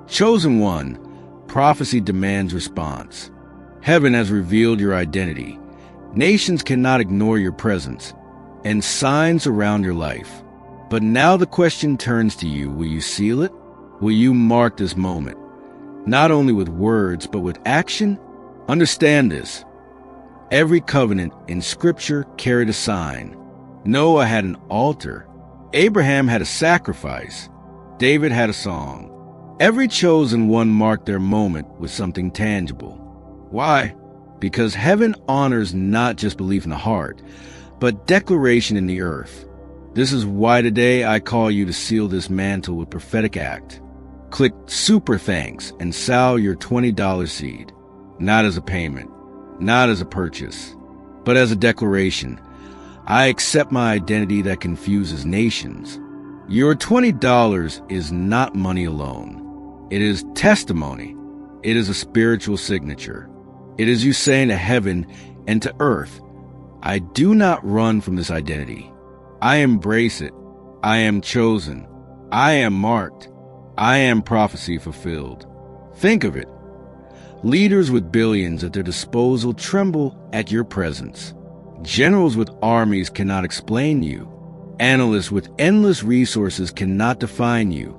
Chosen one, prophecy demands response. Heaven has revealed your identity. Nations cannot ignore your presence, and signs surround your life. But now the question turns to you. Will you seal it? Will you mark this moment? Not only with words, but with action? Understand this. Every covenant in Scripture carried a sign. Noah had an altar. Abraham had a sacrifice. David had a song. Every chosen one marked their moment with something tangible. Why? Because heaven honors not just belief in the heart, but declaration in the earth. This is why today I call you to seal this mantle with prophetic act. Click Super Thanks and sow your $20 seed, not as a payment, not as a purchase, but as a declaration. I accept my identity that confuses nations. Your $20 is not money alone. It is testimony. It is a spiritual signature. It is you saying to heaven and to earth, I do not run from this identity. I embrace it. I am chosen. I am marked. I am prophecy fulfilled. Think of it. Leaders with billions at their disposal tremble at your presence. Generals with armies cannot explain you. Analysts with endless resources cannot define you.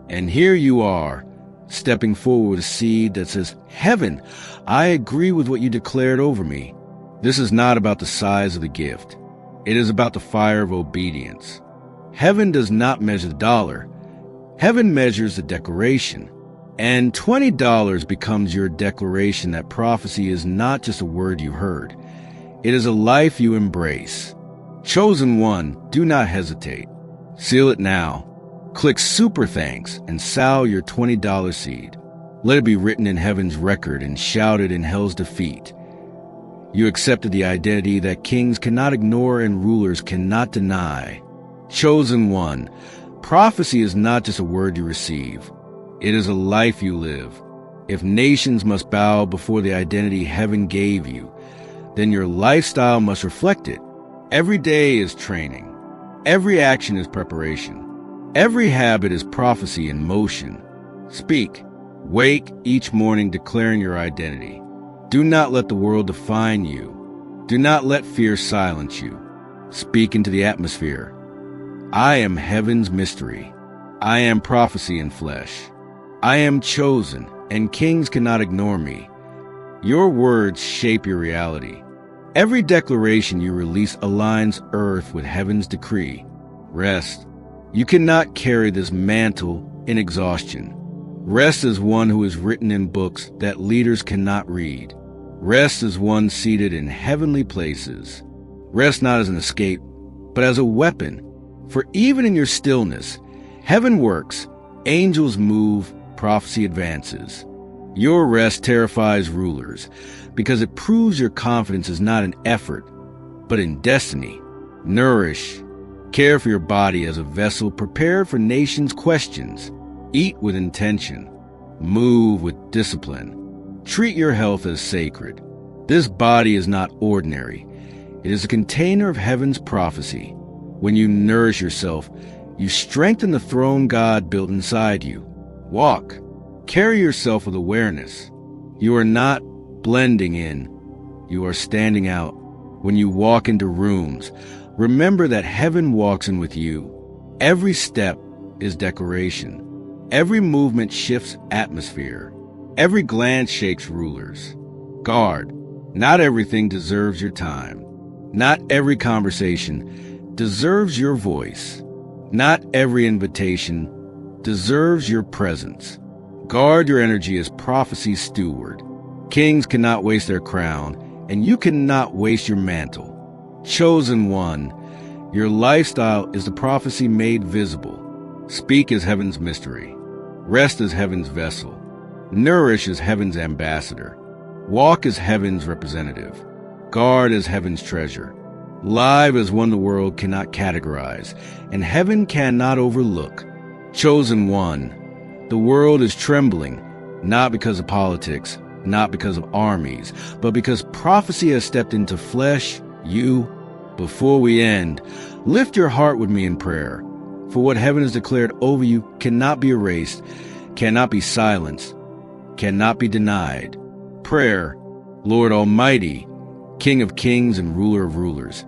And here you are, stepping forward with a seed that says, Heaven, I agree with what you declared over me. This is not about the size of the gift. It is about the fire of obedience. Heaven does not measure the dollar. Heaven measures the declaration. And $20 becomes your declaration that prophecy is not just a word you heard. It is a life you embrace. Chosen one, do not hesitate. Seal it now. Click Super Thanks and sow your $20 seed. Let it be written in heaven's record and shouted in hell's defeat. You accepted the identity that kings cannot ignore and rulers cannot deny. Chosen one, prophecy is not just a word you receive. It is a life you live. If nations must bow before the identity heaven gave you, then your lifestyle must reflect it. Every day is training. Every action is preparation. Every habit is prophecy in motion. Speak. Wake each morning declaring your identity. Do not let the world define you. Do not let fear silence you. Speak into the atmosphere. I am heaven's mystery. I am prophecy in flesh. I am chosen, and kings cannot ignore me. Your words shape your reality. Every declaration you release aligns earth with heaven's decree. Rest. You cannot carry this mantle in exhaustion. Rest is one who is written in books that leaders cannot read. Rest is one seated in heavenly places. Rest not as an escape, but as a weapon. For even in your stillness, heaven works, angels move, prophecy advances. Your rest terrifies rulers because it proves your confidence is not in effort, but in destiny. Nourish. Care for your body as a vessel prepared for nations' questions. Eat with intention. Move with discipline. Treat your health as sacred. This body is not ordinary. It is a container of heaven's prophecy. When you nourish yourself, you strengthen the throne God built inside you. Walk. Carry yourself with awareness. You are not blending in. You are standing out. When you walk into rooms, remember that heaven walks in with you. Every step is declaration. Every movement shifts atmosphere. Every glance shakes rulers. Guard. Not everything deserves your time. Not every conversation deserves your voice. Not every invitation deserves your presence. Guard your energy as prophecy's steward. Kings cannot waste their crown, and you cannot waste your mantle. Chosen one, your lifestyle is the prophecy made visible. Speak as heaven's mystery. Rest as heaven's vessel. Nourish as heaven's ambassador. Walk as heaven's representative. Guard as heaven's treasure. Live as one the world cannot categorize, and heaven cannot overlook. Chosen one, the world is trembling, not because of politics, not because of armies, but because prophecy has stepped into flesh, you. Before we end, lift your heart with me in prayer, for what heaven has declared over you cannot be erased, cannot be silenced, cannot be denied. Prayer, Lord Almighty, King of kings and ruler of rulers,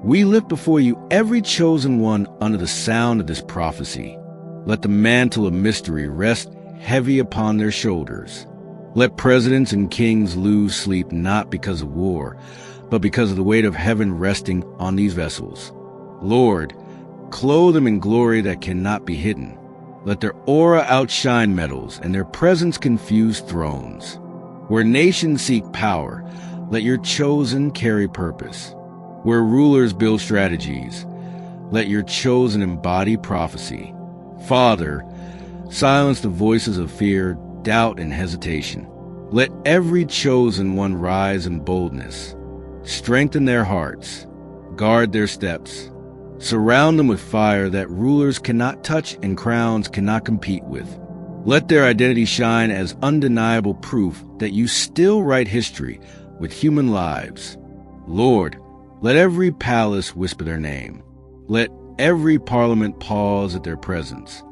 we lift before you every chosen one under the sound of this prophecy. Let the mantle of mystery rest heavy upon their shoulders. Let presidents and kings lose sleep not because of war, but because of the weight of heaven resting on these vessels. Lord, clothe them in glory that cannot be hidden. Let their aura outshine metals and their presence confuse thrones. Where nations seek power, let your chosen carry purpose. Where rulers build strategies, let your chosen embody prophecy. Father, silence the voices of fear, doubt, and hesitation. Let every chosen one rise in boldness. Strengthen their hearts, guard their steps. Surround them with fire that rulers cannot touch and crowns cannot compete with. Let their identity shine as undeniable proof that you still write history with human lives. Lord, let every palace whisper their name. Let every parliament pause at their presence.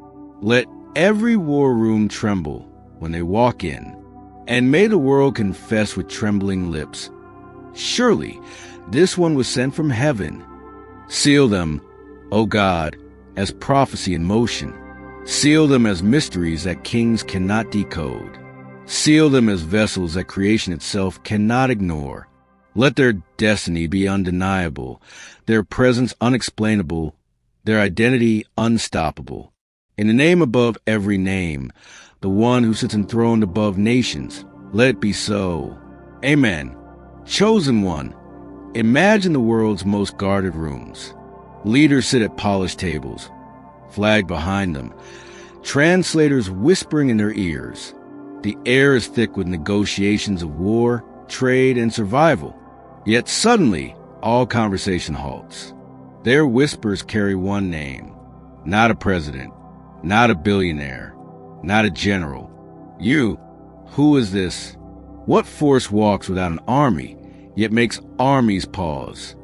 Let every war room tremble when they walk in. And may the world confess with trembling lips, surely this one was sent from heaven. Seal them, O God, as prophecy in motion. Seal them as mysteries that kings cannot decode. Seal them as vessels that creation itself cannot ignore. Let their destiny be undeniable, their presence unexplainable, their identity unstoppable. In the name above every name, the one who sits enthroned above nations, let it be so. Amen. Chosen one, imagine the world's most guarded rooms. Leaders sit at polished tables, flag behind them, translators whispering in their ears. The air is thick with negotiations of war, trade, and survival. Yet suddenly, all conversation halts. Their whispers carry one name. Not a president, not a billionaire, not a general. You, who is this? What force walks without an army, yet makes armies pause?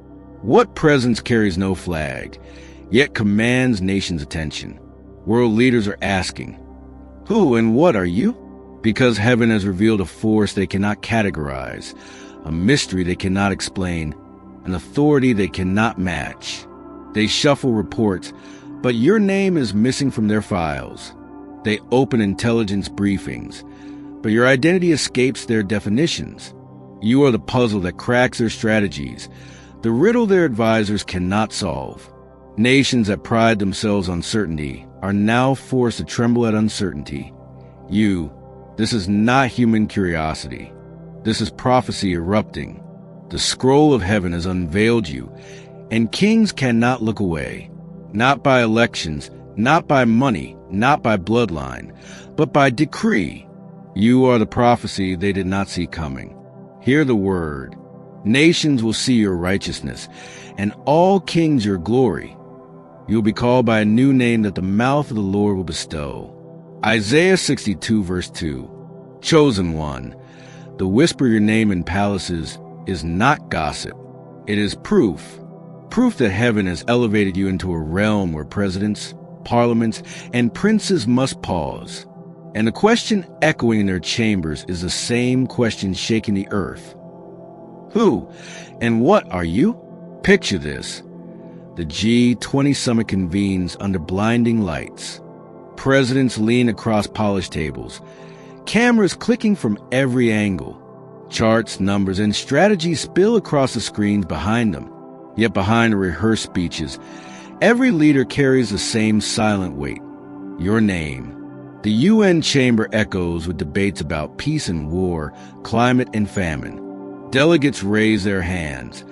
What presence carries no flag, yet commands nations' attention? World leaders are asking, who and what are you? Because heaven has revealed a force they cannot categorize, a mystery they cannot explain, an authority they cannot match. They shuffle reports, but your name is missing from their files. They open intelligence briefings, but your identity escapes their definitions. You are the puzzle that cracks their strategies, the riddle their advisors cannot solve. Nations that pride themselves on certainty are now forced to tremble at uncertainty. This is not human curiosity. This is prophecy erupting. The scroll of heaven has unveiled you, and kings cannot look away. Not by elections, not by money, not by bloodline, but by decree. You are the prophecy they did not see coming. Hear the word. Nations will see your righteousness, and all kings your glory. You will be called by a new name that the mouth of the Lord will bestow. Isaiah 62 verse 2. Chosen one, the whisper your name in palaces is not gossip. It is proof that heaven has elevated you into a realm where presidents, parliaments, and princes must pause. And the question echoing in their chambers is the same question shaking the earth. Who and what are you? Picture this. The G20 summit convenes under blinding lights. Presidents lean across polished tables, cameras clicking from every angle. Charts, numbers, and strategies spill across the screens behind them. Yet behind the rehearsed speeches, every leader carries the same silent weight, your name. The UN chamber echoes with debates about peace and war, climate and famine. Delegates raise their hands.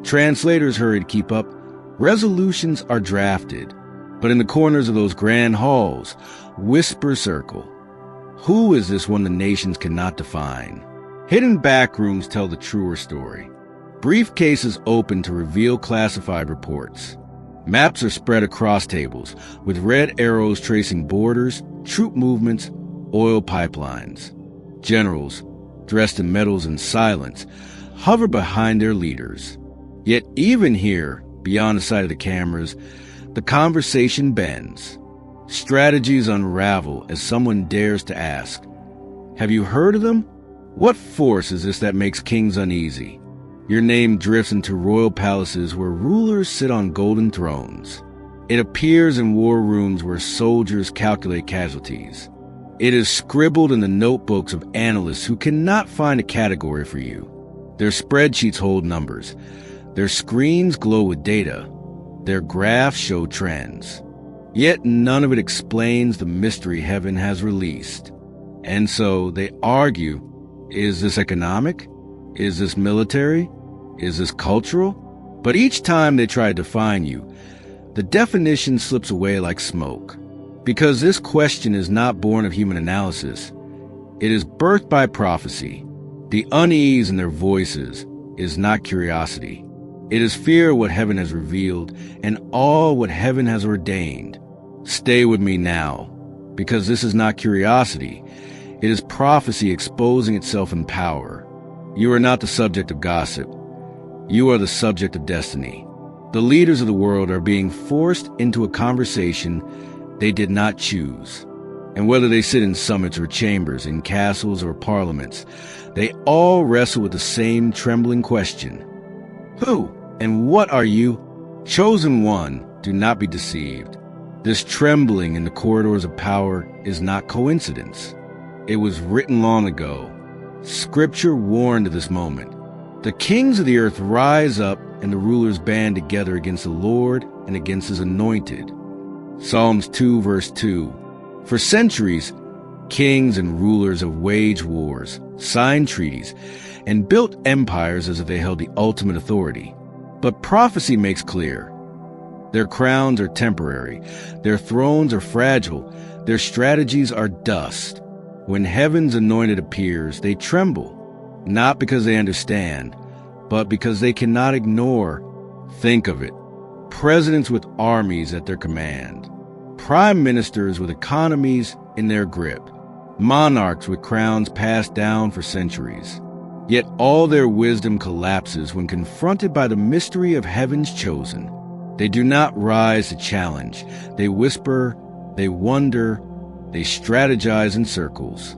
Translators hurry to keep up. Resolutions are drafted. But in the corners of those grand halls, whispers circle. Who is this one the nations cannot define? Hidden back rooms tell the truer story. Briefcases open to reveal classified reports. Maps are spread across tables, with red arrows tracing borders, troop movements, oil pipelines. Generals, dressed in medals and silence, hover behind their leaders. Yet even here, beyond the sight of the cameras, the conversation bends. Strategies unravel as someone dares to ask, "Have you heard of them? What force is this that makes kings uneasy?" Your name drifts into royal palaces where rulers sit on golden thrones. It appears in war rooms where soldiers calculate casualties. It is scribbled in the notebooks of analysts who cannot find a category for you. Their spreadsheets hold numbers. Their screens glow with data. Their graphs show trends. Yet none of it explains the mystery heaven has released. And so they argue, is this economic? Is this military? Is this cultural? But each time they try to define you, the definition slips away like smoke. Because this question is not born of human analysis. It is birthed by prophecy. The unease in their voices is not curiosity. It is fear of what heaven has revealed and awe what heaven has ordained. Stay with me now, because this is not curiosity. It is prophecy exposing itself in power. You are not the subject of gossip. You are the subject of destiny. The leaders of the world are being forced into a conversation they did not choose. And whether they sit in summits or chambers, in castles or parliaments, they all wrestle with the same trembling question. Who and what are you? Chosen one, do not be deceived. This trembling in the corridors of power is not coincidence. It was written long ago. Scripture warned of this moment. The kings of the earth rise up, and the rulers band together against the Lord and against his anointed. Psalms 2 verse 2. For centuries, kings and rulers have waged wars, signed treaties, and built empires as if they held the ultimate authority. But prophecy makes clear. Their crowns are temporary, their thrones are fragile, their strategies are dust. When heaven's anointed appears, they tremble, not because they understand, but because they cannot ignore. Think of it. Presidents with armies at their command. Prime ministers with economies in their grip. Monarchs with crowns passed down for centuries. Yet all their wisdom collapses when confronted by the mystery of heaven's chosen. They do not rise to challenge. They whisper, they wonder, they strategize in circles.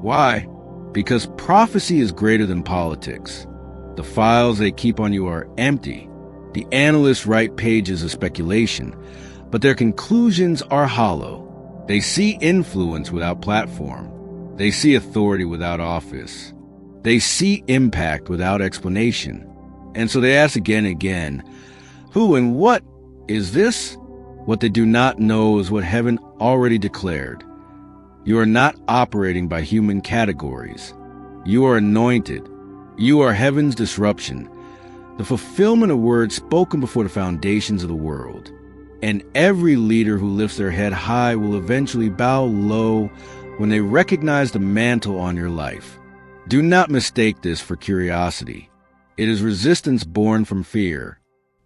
Why? Because prophecy is greater than politics. The files they keep on you are empty. The analysts write pages of speculation, but their conclusions are hollow. They see influence without platform. They see authority without office. They see impact without explanation. And so they ask again and again, who and what is this? What they do not know is what heaven already declared. You are not operating by human categories. You are anointed. You are heaven's disruption, the fulfillment of words spoken before the foundations of the world. And every leader who lifts their head high will eventually bow low when they recognize the mantle on your life. Do not mistake this for curiosity. It is resistance born from fear.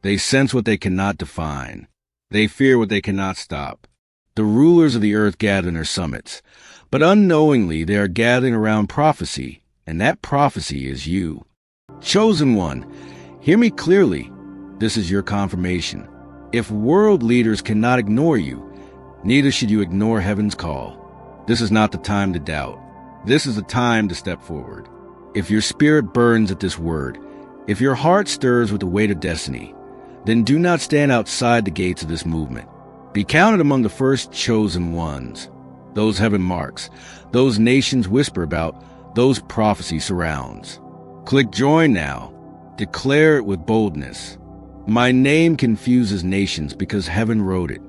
They sense what they cannot define. They fear what they cannot stop. The rulers of the earth gather in their summits, but unknowingly they are gathering around prophecy, and that prophecy is you. Chosen one, hear me clearly. This is your confirmation. If world leaders cannot ignore you, neither should you ignore heaven's call. This is not the time to doubt. This is the time to step forward. If your spirit burns at this word, if your heart stirs with the weight of destiny, then do not stand outside the gates of this movement. Be counted among the first chosen ones. Those heaven marks, those nations whisper about, those prophecy surrounds. Click join now. Declare it with boldness. My name confuses nations because heaven wrote it.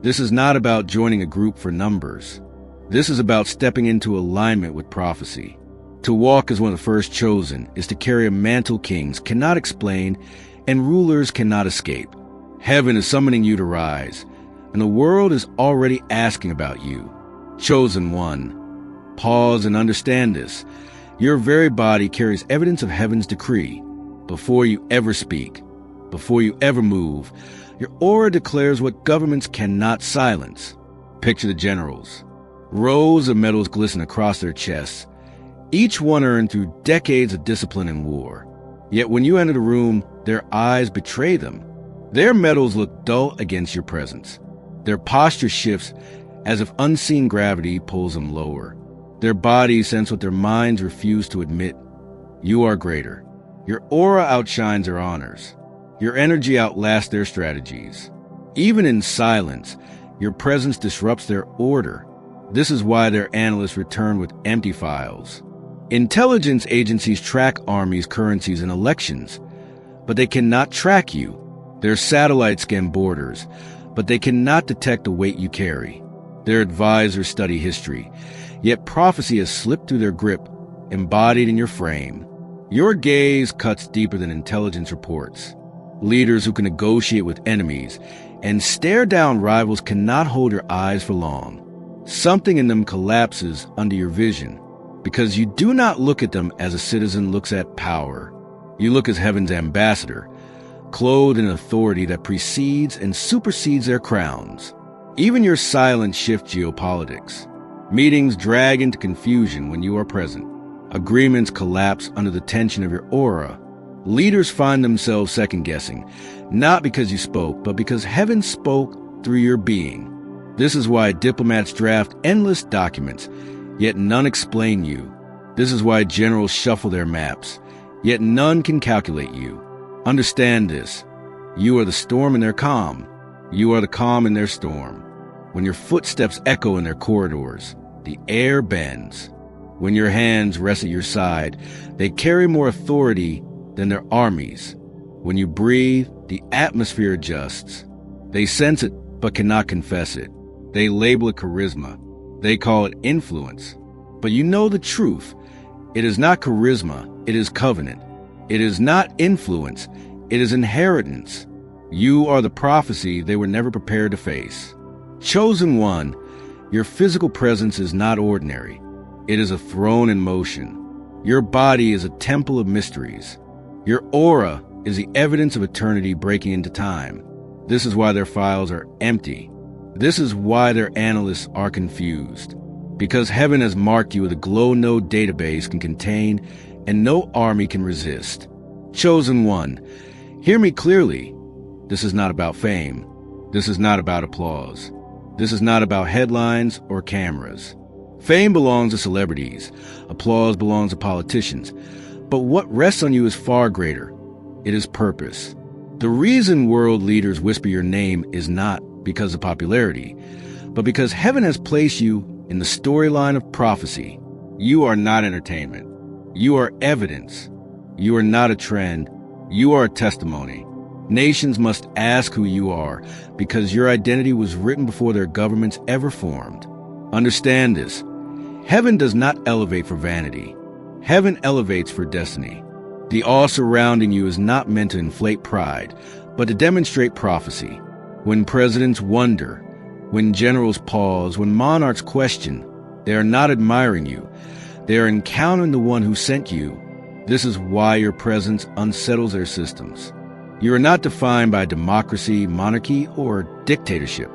This is not about joining a group for numbers. This is about stepping into alignment with prophecy. To walk as one of the first chosen is to carry a mantle kings cannot explain and rulers cannot escape. Heaven is summoning you to rise, and the world is already asking about you. Chosen one. Pause and understand this. Your very body carries evidence of heaven's decree. Before you ever speak, before you ever move, your aura declares what governments cannot silence. Picture the generals. Rows of medals glisten across their chests, each one earned through decades of discipline and war. Yet when you enter the room, their eyes betray them. Their medals look dull against your presence. Their posture shifts as if unseen gravity pulls them lower. Their bodies sense what their minds refuse to admit. You are greater. Your aura outshines their honors. Your energy outlasts their strategies. Even in silence, your presence disrupts their order. This is why their analysts return with empty files. Intelligence agencies track armies, currencies, and elections, but they cannot track you. Their satellites scan borders, but they cannot detect the weight you carry. Their advisors study history, yet prophecy has slipped through their grip, embodied in your frame. Your gaze cuts deeper than intelligence reports. Leaders who can negotiate with enemies and stare down rivals cannot hold your eyes for long. Something in them collapses under your vision, because you do not look at them as a citizen looks at power. You look as heaven's ambassador, clothed in authority that precedes and supersedes their crowns. Even your silence shifts geopolitics. Meetings drag into confusion when you are present. Agreements collapse under the tension of your aura. Leaders find themselves second-guessing, not because you spoke, but because heaven spoke through your being. This is why diplomats draft endless documents, yet none explain you. This is why generals shuffle their maps, yet none can calculate you. Understand this. You are the storm in their calm. You are the calm in their storm. When your footsteps echo in their corridors, the air bends. When your hands rest at your side, they carry more authority than their armies. When you breathe, the atmosphere adjusts. They sense it, but cannot confess it. They label it charisma. They call it influence. But you know the truth. It is not charisma, it is covenant. It is not influence, it is inheritance. You are the prophecy they were never prepared to face. Chosen one, your physical presence is not ordinary. It is a throne in motion. Your body is a temple of mysteries. Your aura is the evidence of eternity breaking into time. This is why their files are empty. This is why their analysts are confused. Because heaven has marked you with a glow no database can contain and no army can resist. Chosen one, hear me clearly. This is not about fame. This is not about applause. This is not about headlines or cameras. Fame belongs to celebrities. Applause belongs to politicians. But what rests on you is far greater. It is purpose. The reason world leaders whisper your name is not because of popularity, but because heaven has placed you in the storyline of prophecy. You are not entertainment. You are evidence. You are not a trend. You are a testimony. Nations must ask who you are because your identity was written before their governments ever formed. Understand this. Heaven does not elevate for vanity. Heaven elevates for destiny. The awe surrounding you is not meant to inflate pride, but to demonstrate prophecy. When presidents wonder, when generals pause, when monarchs question, they are not admiring you. They are encountering the one who sent you. This is why your presence unsettles their systems. You are not defined by democracy, monarchy, or dictatorship.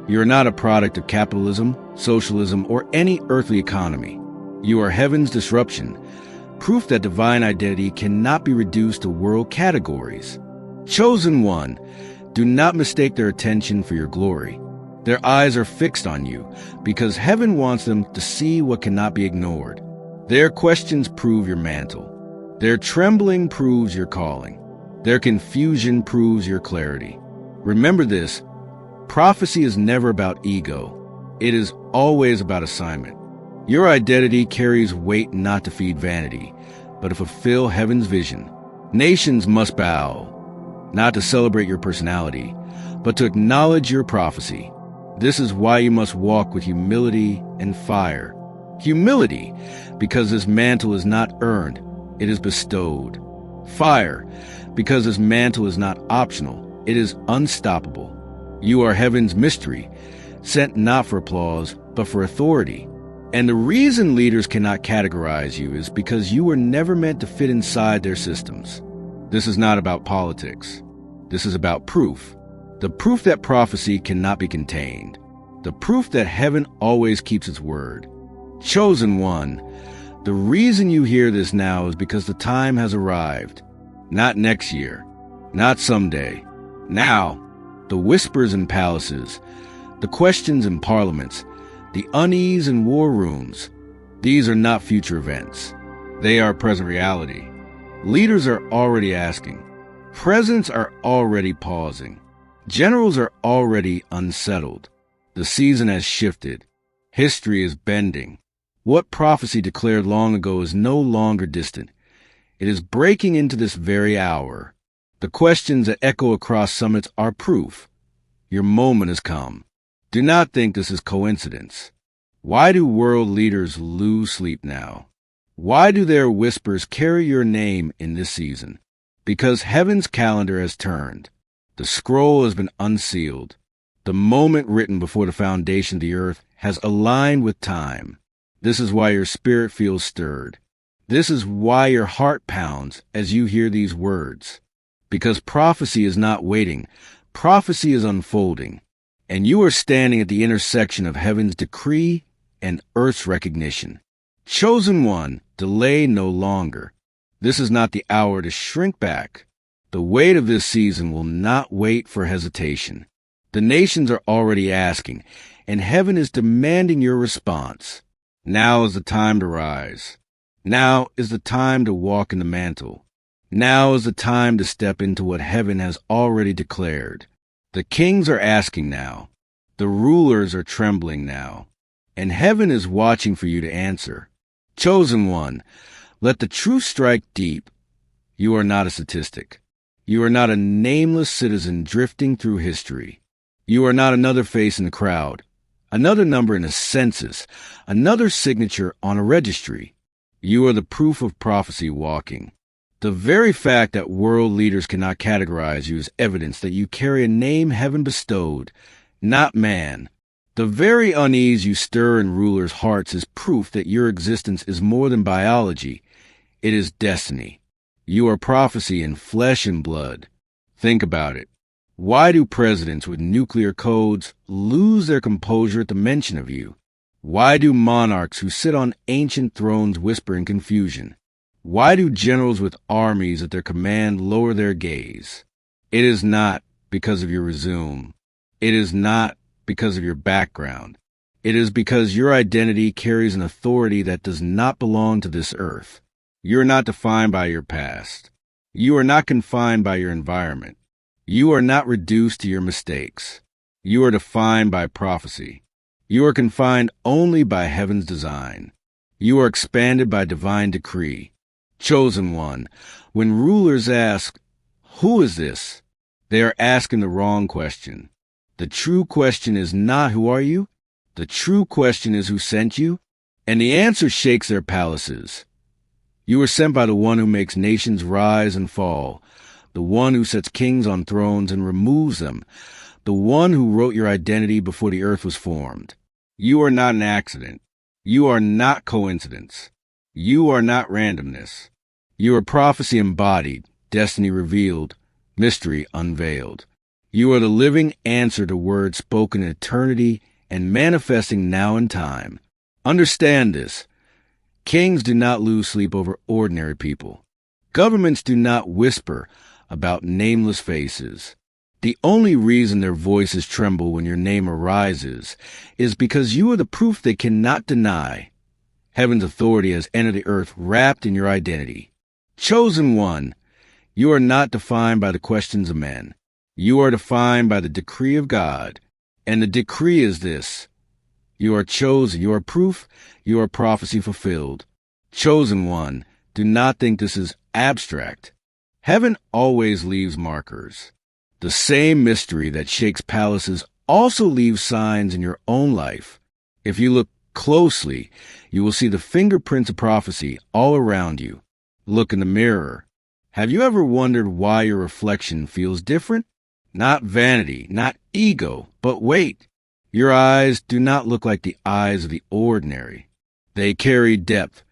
You are not a product of capitalism, socialism, or any earthly economy. You are heaven's disruption, proof that divine identity cannot be reduced to world categories. Chosen one, do not mistake their attention for your glory. Their eyes are fixed on you because heaven wants them to see what cannot be ignored. Their questions prove your mantle. Their trembling proves your calling. Their confusion proves your clarity. Remember this, prophecy is never about ego. It is always about assignment. Your identity carries weight not to feed vanity, but to fulfill heaven's vision. Nations must bow, not to celebrate your personality, but to acknowledge your prophecy. This is why you must walk with humility and fire. Humility, because this mantle is not earned, it is bestowed. Fire, because this mantle is not optional, it is unstoppable. You are heaven's mystery, sent not for applause, but for authority. And the reason leaders cannot categorize you is because you were never meant to fit inside their systems. This is not about politics. This is about proof. The proof that prophecy cannot be contained. The proof that heaven always keeps its word. Chosen one, the reason you hear this now is because the time has arrived. Not next year, not someday. Now, the whispers in palaces, The questions in parliaments, the unease in war rooms, these are not future events. They are present reality. Leaders are already asking. Presidents are already pausing. Generals are already unsettled. The season has shifted. History is bending. What prophecy declared long ago is no longer distant. It is breaking into this very hour. The questions that echo across summits are proof. Your moment has come. Do not think this is coincidence. Why do world leaders lose sleep now? Why do their whispers carry your name in this season? Because heaven's calendar has turned. The scroll has been unsealed. The moment written before the foundation of the earth has aligned with time. This is why your spirit feels stirred. This is why your heart pounds as you hear these words. Because prophecy is not waiting. Prophecy is unfolding. And you are standing at the intersection of heaven's decree and earth's recognition. Chosen one, delay no longer. This is not the hour to shrink back. The weight of this season will not wait for hesitation. The nations are already asking, and heaven is demanding your response. Now is the time to rise. Now is the time to walk in the mantle. Now is the time to step into what heaven has already declared. The kings are asking now. The rulers are trembling now. And heaven is watching for you to answer. Chosen one, let the truth strike deep. You are not a statistic. You are not a nameless citizen drifting through history. You are not another face in the crowd, another number in a census, another signature on a registry. You are the proof of prophecy walking. The very fact that world leaders cannot categorize you is evidence that you carry a name heaven bestowed, not man. The very unease you stir in rulers' hearts is proof that your existence is more than biology. It is destiny. You are prophecy in flesh and blood. Think about it. Why do presidents with nuclear codes lose their composure at the mention of you? Why do monarchs who sit on ancient thrones whisper in confusion? Why do generals with armies at their command lower their gaze? It is not because of your resume. It is not because of your background. It is because your identity carries an authority that does not belong to this earth. You are not defined by your past. You are not confined by your environment. You are not reduced to your mistakes. You are defined by prophecy. You are confined only by heaven's design. You are expanded by divine decree. Chosen one, when rulers ask, "Who is this?" they are asking the wrong question. The true question is not "Who are you?" The true question is "Who sent you?" And the answer shakes their palaces. You are sent by the one who makes nations rise and fall, the one who sets kings on thrones and removes them, the one who wrote your identity before the earth was formed. You are not an accident. You are not coincidence. You are not randomness. You are prophecy embodied, destiny revealed, mystery unveiled. You are the living answer to words spoken in eternity and manifesting now in time. Understand this. Kings do not lose sleep over ordinary people. Governments do not whisper about nameless faces. The only reason their voices tremble when your name arises is because you are the proof they cannot deny. Heaven's authority has entered the earth wrapped in your identity. Chosen one, you are not defined by the questions of men. You are defined by the decree of God. And the decree is this: you are chosen, you are proof, you are prophecy fulfilled. Chosen one, do not think this is abstract. Heaven always leaves markers. The same mystery that shakes palaces also leaves signs in your own life. If you look closely, you will see the fingerprints of prophecy all around you. Look in the mirror. Have you ever wondered why your reflection feels different? Not vanity, not ego, but wait. Your eyes do not look like the eyes of the ordinary. They carry depth,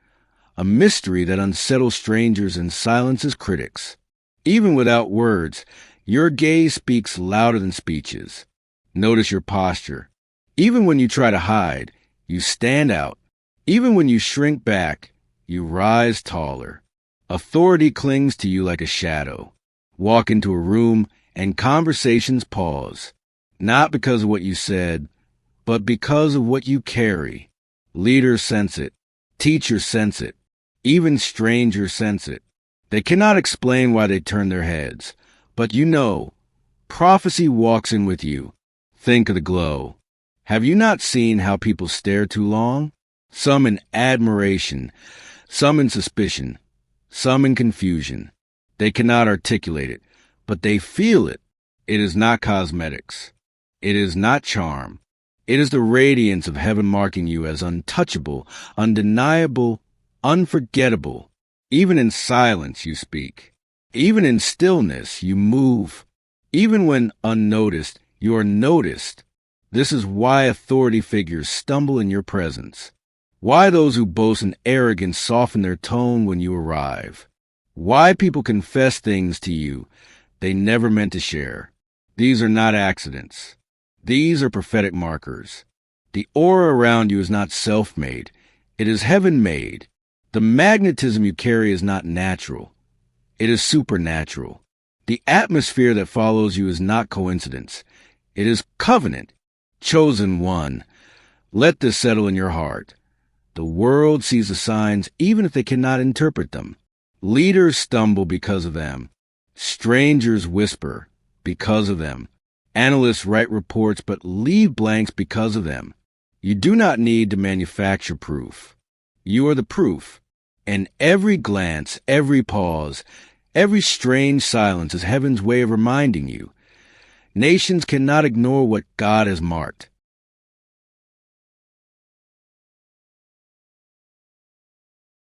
a mystery that unsettles strangers and silences critics. Even without words, your gaze speaks louder than speeches. Notice your posture. Even when you try to hide, you stand out. Even when you shrink back, you rise taller. Authority clings to you like a shadow. Walk into a room and conversations pause, not because of what you said, but because of what you carry. Leaders sense it. Teachers sense it. Even strangers sense it. They cannot explain why they turn their heads, but you know, prophecy walks in with you. Think of the glow. Have you not seen how people stare too long? Some in admiration, some in suspicion, some in confusion. They cannot articulate it, but they feel it. It is not cosmetics. It is not charm. It is the radiance of heaven marking you as untouchable, undeniable, unforgettable. Even in silence you speak. Even in stillness you move. Even when unnoticed, you are noticed. This is why authority figures stumble in your presence. Why those who boast in arrogance soften their tone when you arrive. Why people confess things to you they never meant to share. These are not accidents. These are prophetic markers. The aura around you is not self-made. It is heaven-made. The magnetism you carry is not natural. It is supernatural. The atmosphere that follows you is not coincidence. It is covenant. Chosen one. Let this settle in your heart. The world sees the signs even if they cannot interpret them. Leaders stumble because of them. Strangers whisper because of them. Analysts write reports but leave blanks because of them. You do not need to manufacture proof. You are the proof. And every glance, every pause, every strange silence is heaven's way of reminding you. Nations cannot ignore what God has marked.